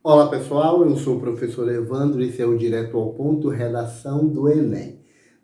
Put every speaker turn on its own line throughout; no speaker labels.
Olá pessoal, eu sou o professor Evandro e esse é o Direto ao Ponto, redação do Enem.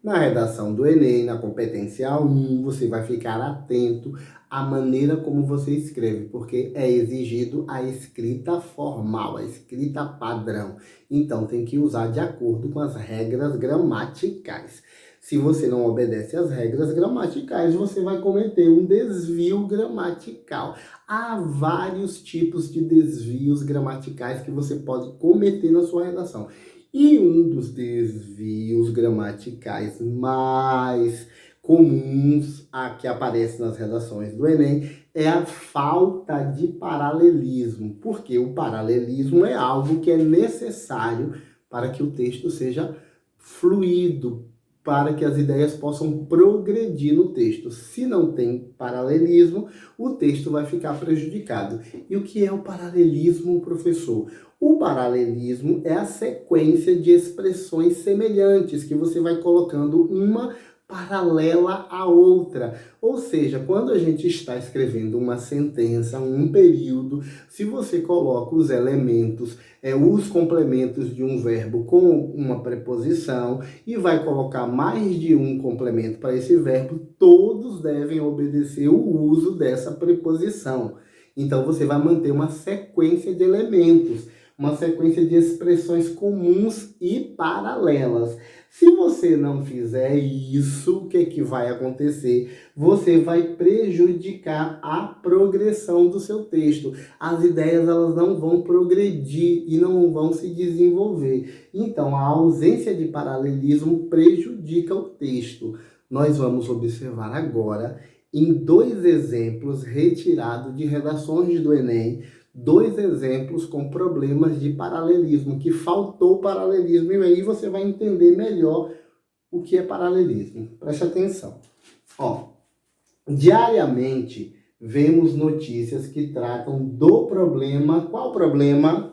Na redação do Enem, na competência 1, você vai ficar atento à maneira como você escreve, porque é exigido a escrita formal, a escrita padrão. Então tem que usar de acordo com as regras gramaticais. Se você não obedece às regras gramaticais, você vai cometer um desvio gramatical. Há vários tipos de desvios gramaticais que você pode cometer na sua redação. E um dos desvios gramaticais mais comuns que aparece nas redações do Enem é a falta de paralelismo, porque o paralelismo é algo que é necessário para que o texto seja fluido, para que as ideias possam progredir no texto. Se não tem paralelismo, o texto vai ficar prejudicado. E o que é o paralelismo, professor? O paralelismo é a sequência de expressões semelhantes que você vai colocando uma paralela à outra. Ou seja, quando a gente está escrevendo uma sentença, um período, se você coloca os elementos, os complementos de um verbo com uma preposição e vai colocar mais de um complemento para esse verbo, todos devem obedecer o uso dessa preposição. Então, você vai manter uma sequência de elementos, uma sequência de expressões comuns e paralelas. Se você não fizer isso, o que vai acontecer? Você vai prejudicar a progressão do seu texto. As ideias elas não vão progredir e não vão se desenvolver. Então, a ausência de paralelismo prejudica o texto. Nós vamos observar agora em 2 exemplos retirados de redações do Enem, 2 exemplos com problemas de paralelismo, que faltou paralelismo, e aí você vai entender melhor o que é paralelismo. Preste atenção. Diariamente, vemos notícias que tratam do problema. Qual problema?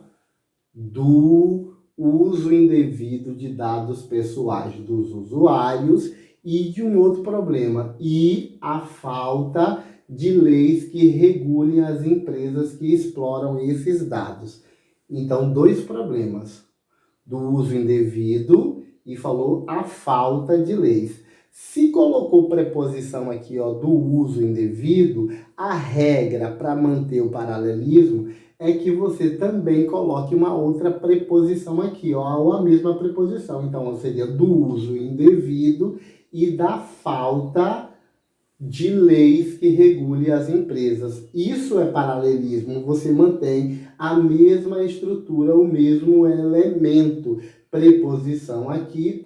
Do uso indevido de dados pessoais dos usuários e de um outro problema, e a falta de leis que regulem as empresas que exploram esses dados. Então, 2 problemas, do uso indevido e falou a falta de leis. Se colocou preposição aqui, do uso indevido, a regra para manter o paralelismo é que você também coloque uma outra preposição aqui, ou a mesma preposição. Então, seria do uso indevido e da falta de leis que regule as empresas. Isso é paralelismo, você mantém a mesma estrutura, o mesmo elemento. Preposição aqui,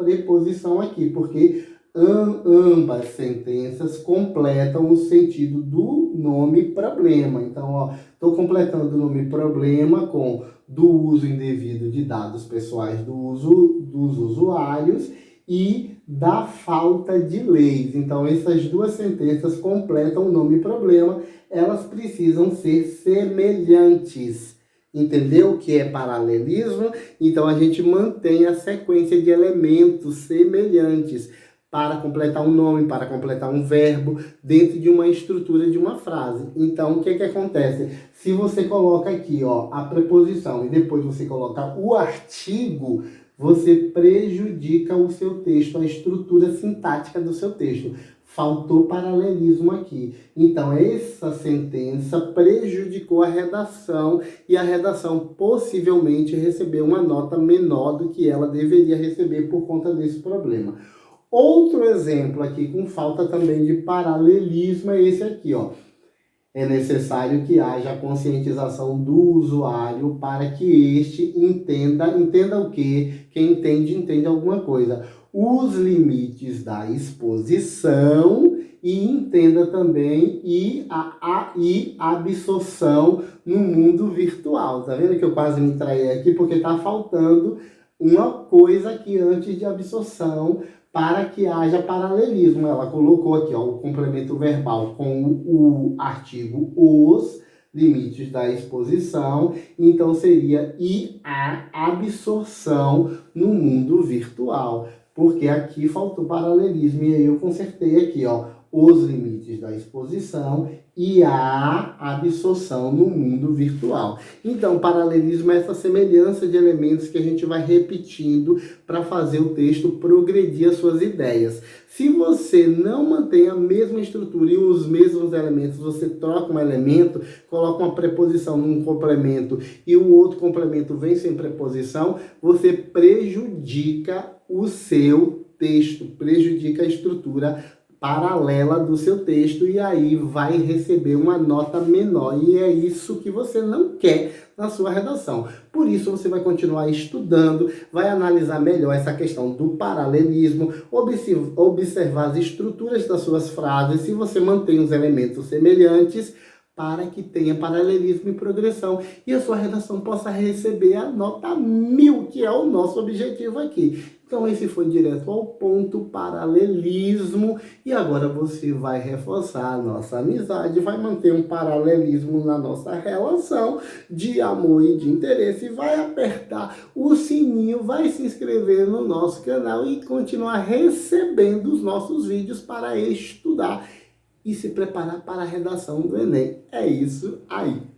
porque ambas sentenças completam o sentido do nome problema. Então, estou completando o nome problema com do uso indevido de dados pessoais dos usuários e da falta de leis. Então, essas 2 sentenças completam o nome problema, elas precisam ser semelhantes. Entendeu o que é paralelismo? Então, a gente mantém a sequência de elementos semelhantes para completar um nome, para completar um verbo, dentro de uma estrutura de uma frase. Então, o que acontece? Se você coloca aqui, a preposição e depois você coloca o artigo, você prejudica o seu texto, a estrutura sintática do seu texto. Faltou paralelismo aqui. Então, essa sentença prejudicou a redação e a redação possivelmente recebeu uma nota menor do que ela deveria receber por conta desse problema. Outro exemplo aqui com falta também de paralelismo é esse aqui, É necessário que haja conscientização do usuário para que este entenda o quê? Quem entende alguma coisa. Os limites da exposição e entenda também a absorção no mundo virtual. Tá vendo que eu quase me traí aqui porque tá faltando uma coisa aqui antes de absorção, para que haja paralelismo. Ela colocou aqui, o complemento verbal com o artigo os limites da exposição, então seria e a absorção no mundo virtual, porque aqui faltou paralelismo, e aí eu consertei aqui, os limites limites da exposição e a absorção no mundo virtual. Então, paralelismo é essa semelhança de elementos que a gente vai repetindo para fazer o texto progredir as suas ideias. Se você não mantém a mesma estrutura e os mesmos elementos, você troca um elemento, coloca uma preposição num complemento e o outro complemento vem sem preposição, você prejudica o seu texto, prejudica a estrutura paralela do seu texto e aí vai receber uma nota menor. E é isso que você não quer na sua redação. Por isso você vai continuar estudando, vai analisar melhor essa questão do paralelismo, observar as estruturas das suas frases, se você mantém os elementos semelhantes, para que tenha paralelismo e progressão e a sua redação possa receber a nota 1000, que é o nosso objetivo aqui. Então esse foi direto ao ponto, paralelismo, e agora você vai reforçar a nossa amizade, vai manter um paralelismo na nossa relação de amor e de interesse, vai apertar o sininho, vai se inscrever no nosso canal e continuar recebendo os nossos vídeos para estudar e se preparar para a redação do Enem. É isso aí.